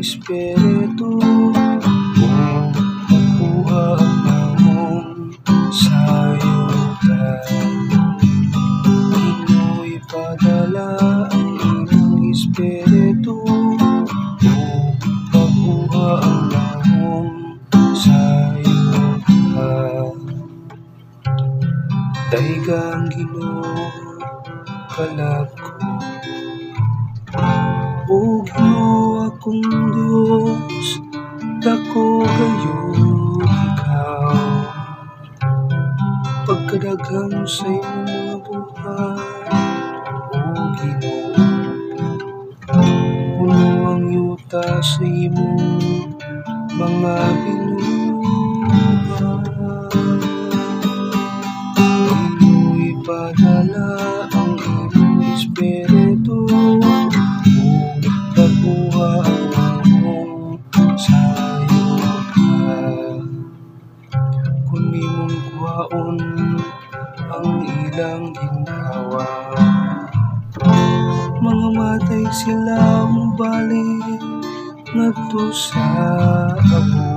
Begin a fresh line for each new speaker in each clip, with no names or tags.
espiritu mo makuha ang namong sayutan. Ino'y padala ang imong espiritu mo makuha ang namong sayutan. Daigang Ginoo kalag ko, o Ginoo akong Dios, dako gayud ikaw. Pagkadaghang sa imong mga buhay, o Ginoo, puno ang yuta sa imong mga binuhat. Ino'y padala ang imong espiritu mo makuha ang among sayutan. Kung imong kuhaon ang ilang ginawa, mga matay sila mobalik ngadto sa abo.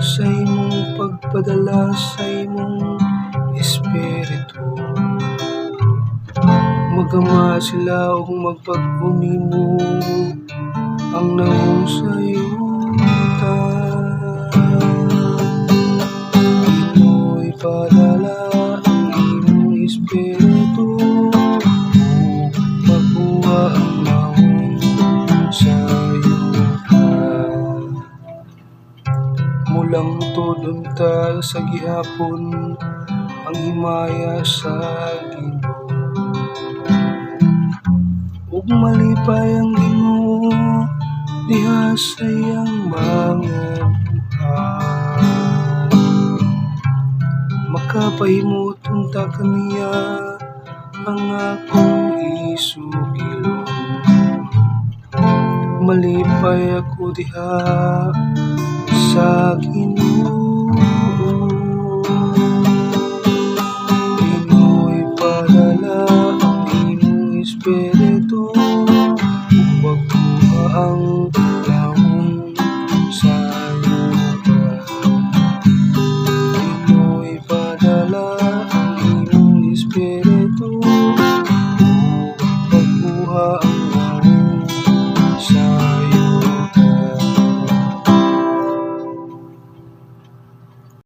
Sa imong pagpadala sa imong espiritu, magama sila ug magpag-unimo ang namong sayutan. Ino'y padala ang imong espiritu mo makuha ang namong sayutan. Mulang tudon ta sa gihapon ang himaya sa Ginoo, ug malipay ang Ginoo diha sa iyang mga buhat. Makapahimot unta kaniya ang akong isugilon. Malipay ako diha sa Ginoo. Ino'y padala ang imong espiritu upang makuha ang namong sayutan. Ino'y padala ang imong espiritu upang makuha ang namong sayutan.